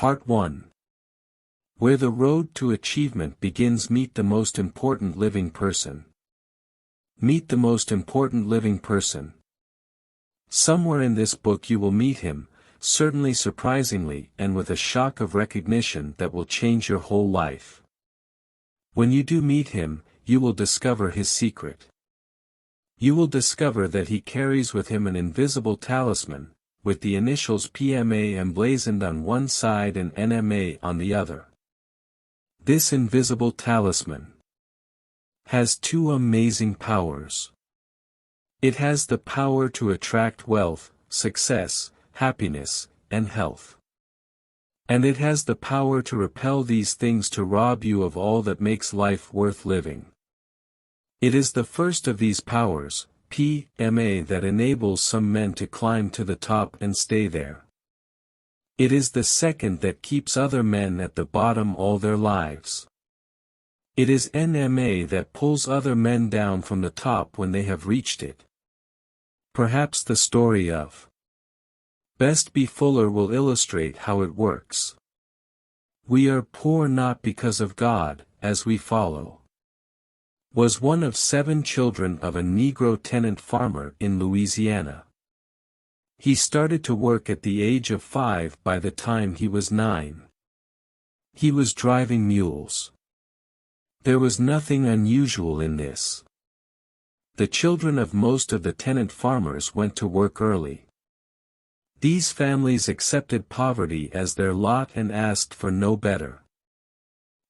Part 1. Where the road to achievement begins. Meet the most important living person. Meet the most important living person. Somewhere in this book you will meet him, certainly surprisingly and with a shock of recognition that will change your whole life. When you do meet him, you will discover his secret. You will discover that he carries with him an invisible talisman, with the initials PMA emblazoned on one side and NMA on the other. This invisible talisman has two amazing powers. It has the power to attract wealth, success, happiness, and health. And it has the power to repel these things, to rob you of all that makes life worth living. It is the first of these powers, PMA, that enables some men to climb to the top and stay there. It is the second that keeps other men at the bottom all their lives. It is NMA that pulls other men down from the top when they have reached it. Perhaps the story of Best B. Fuller will illustrate how it works. We are poor not because of God, as we follow. Was one of 7 children of a Negro tenant farmer in Louisiana. He started to work at the age of 5. By the time he was 9, he was driving mules. There was nothing unusual in this. The children of most of the tenant farmers went to work early. These families accepted poverty as their lot and asked for no better.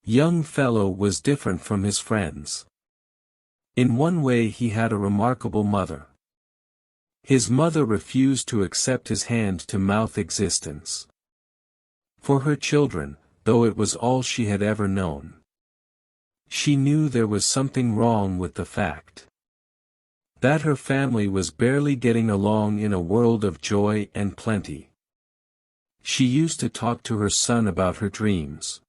Young fellow was different from his friends. In one way he had a remarkable mother. His mother refused to accept his hand-to-mouth existence. For her children, though it was all she had ever known, she knew there was something wrong with the fact that her family was barely getting along in a world of joy and plenty. She used to talk to her son about her dreams.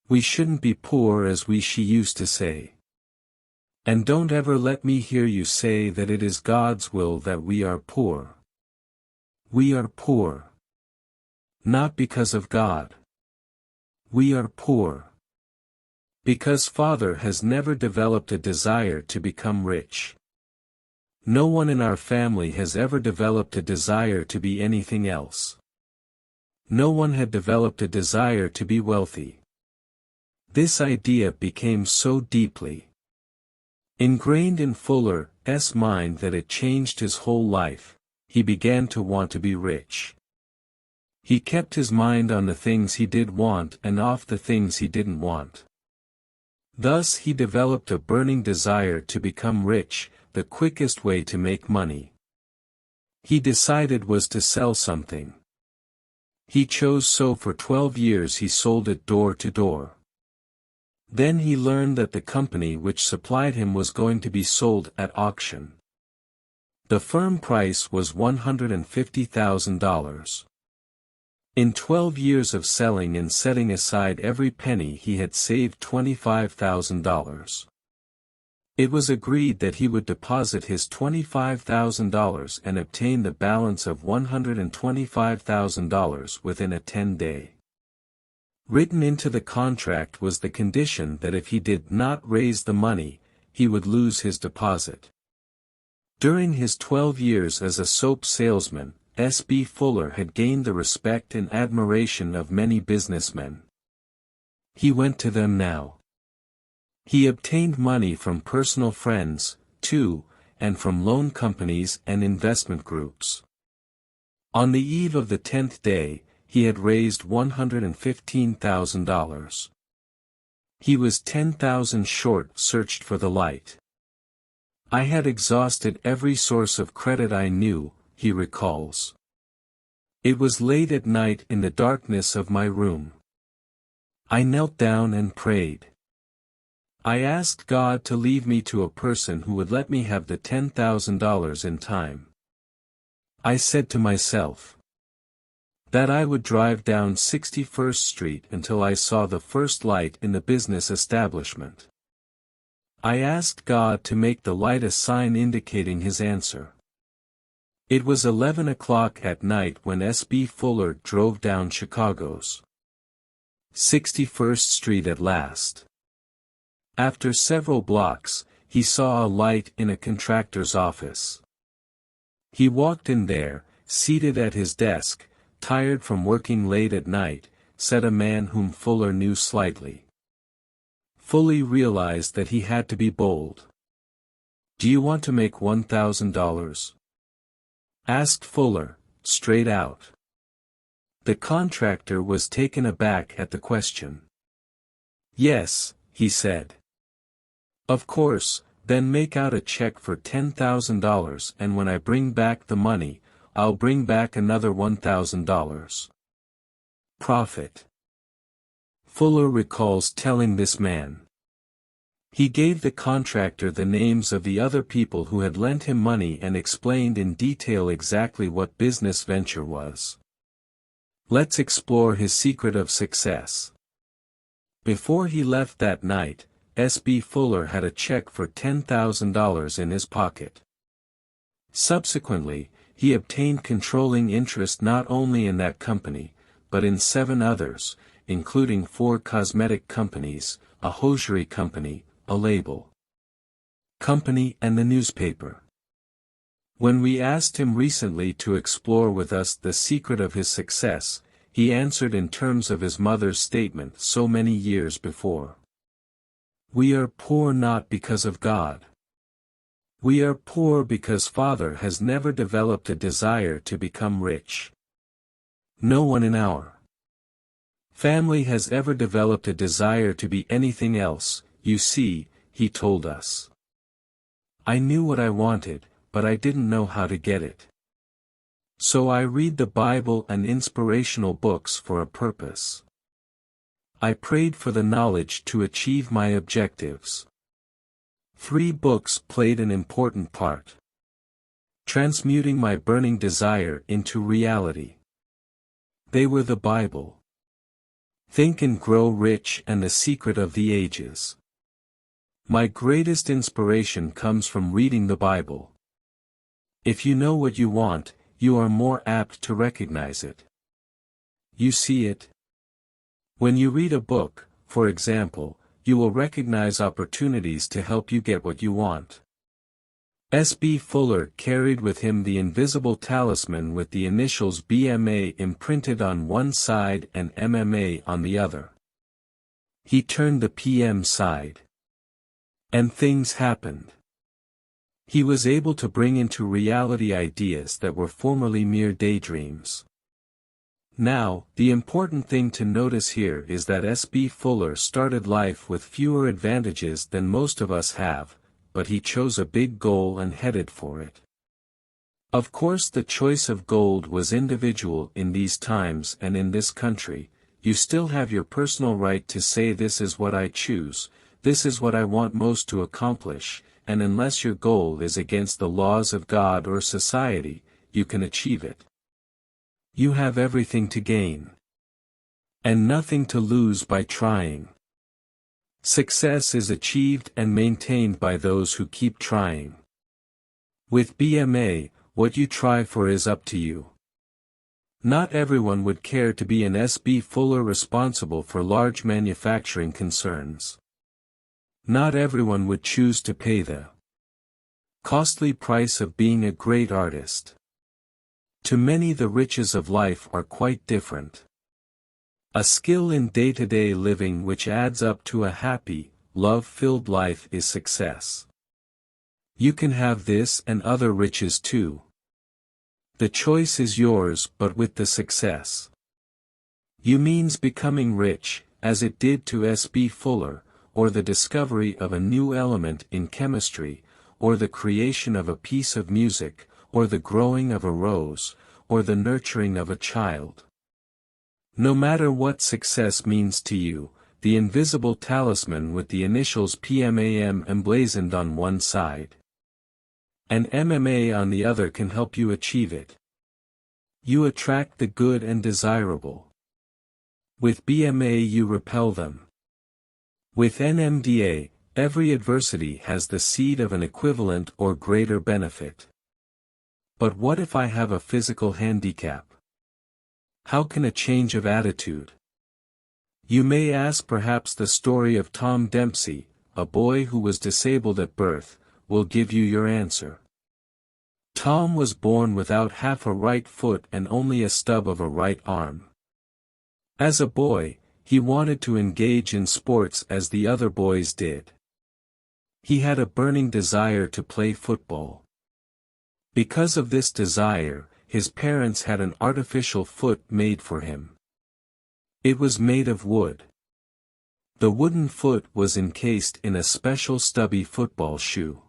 "We shouldn't be poor as we," she used to say. "And don't ever let me hear you say that it is God's will that we are poor. We are poor not because of God. We are poor because Father has never developed a desire to become rich. No one in our family has ever developed a desire to be anything else. No one had developed a desire to be wealthy." This idea became so deeply ingrained in Fuller's mind that it changed his whole life. He began to want to be rich. He kept his mind on the things he did want and off the things he didn't want. Thus he developed a burning desire to become rich. The quickest way to make money, he decided, was to sell something. He chose, so for 12 years he sold it door to door. Then he learned that the company which supplied him was going to be sold at auction. The firm price was $150,000. In 12 years of selling and setting aside every penny he had saved $25,000. It was agreed that he would deposit his $25,000 and obtain the balance of $125,000 within a 10-day. Written into the contract was the condition that if he did not raise the money, he would lose his deposit. During his 12 years as a soap salesman, S. B. Fuller had gained the respect and admiration of many businessmen. He went to them now. He obtained money from personal friends, too, and from loan companies and investment groups. On the eve of the 10th day, he had raised $115,000. He was 10,000 short. Searched for the light. "I had exhausted every source of credit I knew," he recalls. "It was late at night in the darkness of my room. I knelt down and prayed. I asked God to leave me to a person who would let me have the $10,000 in time. I said to myself that I would drive down 61st Street until I saw the first light in the business establishment. I asked God to make the light a sign indicating His answer. It was 11 o'clock at night when S.B. Fuller drove down Chicago's 61st Street at last. After several blocks, he saw a light in a contractor's office. He walked in there, seated at his desk, tired from working late at night, said a man whom Fuller knew slightly. Fully realized that he had to be bold. "Do you want to make $1,000? asked Fuller, straight out. The contractor was taken aback at the question. "Yes," he said. "Of course, then make out a check for $10,000 and when I bring back the money, I'll bring back another $1,000. Profit." Fuller recalls telling this man. He gave the contractor the names of the other people who had lent him money and explained in detail exactly what business venture was. Let's explore his secret of success. Before he left that night, S.B. Fuller had a check for $10,000 in his pocket. Subsequently, he obtained controlling interest not only in that company, but in 7 others, including 4 cosmetic companies, a hosiery company, a label company and the newspaper. When we asked him recently to explore with us the secret of his success, he answered in terms of his mother's statement so many years before. "We are poor not because of God. We are poor because Father has never developed a desire to become rich. No one in our family has ever developed a desire to be anything else. You see," he told us. "I knew what I wanted, but I didn't know how to get it. So I read the Bible and inspirational books for a purpose. I prayed for the knowledge to achieve my objectives. 3 books played an important part. Transmuting my burning desire into reality. They were the Bible. Think and Grow Rich and The Secret of the Ages. My greatest inspiration comes from reading the Bible. If you know what you want, you are more apt to recognize it. You see it. When you read a book, for example, you will recognize opportunities to help you get what you want." S.B. Fuller carried with him the invisible talisman with the initials BMA imprinted on one side and MMA on the other. He turned the PM side. And things happened. He was able to bring into reality ideas that were formerly mere daydreams. Now, the important thing to notice here is that S.B. Fuller started life with fewer advantages than most of us have, but he chose a big goal and headed for it. Of course, the choice of gold was individual in these times and in this country. You still have your personal right to say, "This is what I choose, this is what I want most to accomplish," and unless your goal is against the laws of God or society, you can achieve it. You have everything to gain. And nothing to lose by trying. Success is achieved and maintained by those who keep trying. With BMA, what you try for is up to you. Not everyone would care to be an S.B. Fuller responsible for large manufacturing concerns. Not everyone would choose to pay the costly price of being a great artist. To many, the riches of life are quite different. A skill in day-to-day living which adds up to a happy, love-filled life is success. You can have this and other riches too. The choice is yours, but with the success. You means becoming rich, as it did to S.B. Fuller, or the discovery of a new element in chemistry, or the creation of a piece of music, or the growing of a rose, or the nurturing of a child. No matter what success means to you, the invisible talisman with the initials PMAM emblazoned on one side and MMA on the other can help you achieve it. You attract the good and desirable. With BMA you repel them. With NMDA, every adversity has the seed of an equivalent or greater benefit. But what if I have a physical handicap? How can a change of attitude? You may ask, perhaps the story of Tom Dempsey, a boy who was disabled at birth, will give you your answer. Tom was born without half a right foot and only a stub of a right arm. As a boy, he wanted to engage in sports as the other boys did. He had a burning desire to play football. Because of this desire, his parents had an artificial foot made for him. It was made of wood. The wooden foot was encased in a special stubby football shoe.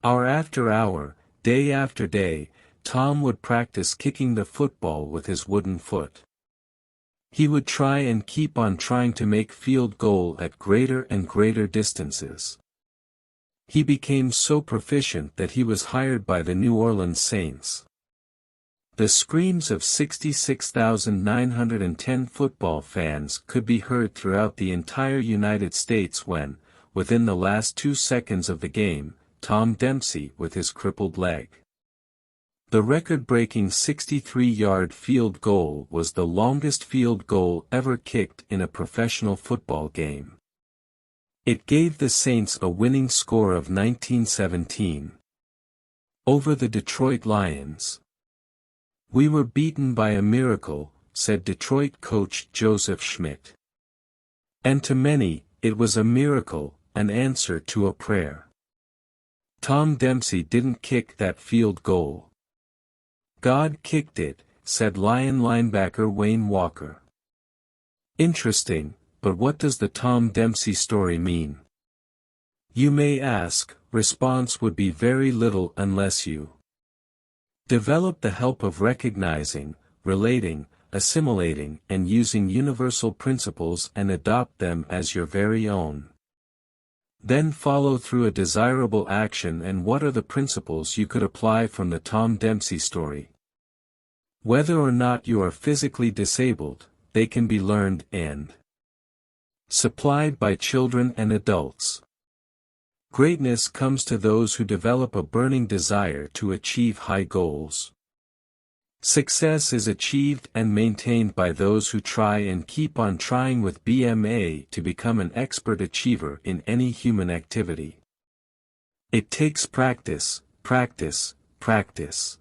Hour after hour, day after day, Tom would practice kicking the football with his wooden foot. He would try and keep on trying to make field goal at greater and greater distances. He became so proficient that he was hired by the New Orleans Saints. The screams of 66,910 football fans could be heard throughout the entire United States when, within the last 2 seconds of the game, Tom Dempsey with his crippled leg. The record-breaking 63-yard field goal was the longest field goal ever kicked in a professional football game. It gave the Saints a winning score of 19-17 over the Detroit Lions. "We were beaten by a miracle," said Detroit coach Joseph Schmidt. And to many, it was a miracle, an answer to a prayer. Tom Dempsey didn't kick that field goal. God kicked it, said Lion linebacker Wayne Walker. Interesting, but what does the Tom Dempsey story mean? You may ask. Response would be very little unless you develop the help of recognizing, relating, assimilating and using universal principles and adopt them as your very own. Then follow through a desirable action. And what are the principles you could apply from the Tom Dempsey story? Whether or not you are physically disabled, they can be learned and supplied by children and adults. Greatness comes to those who develop a burning desire to achieve high goals. Success is achieved and maintained by those who try and keep on trying with BMA to become an expert achiever in any human activity. It takes practice, practice, practice.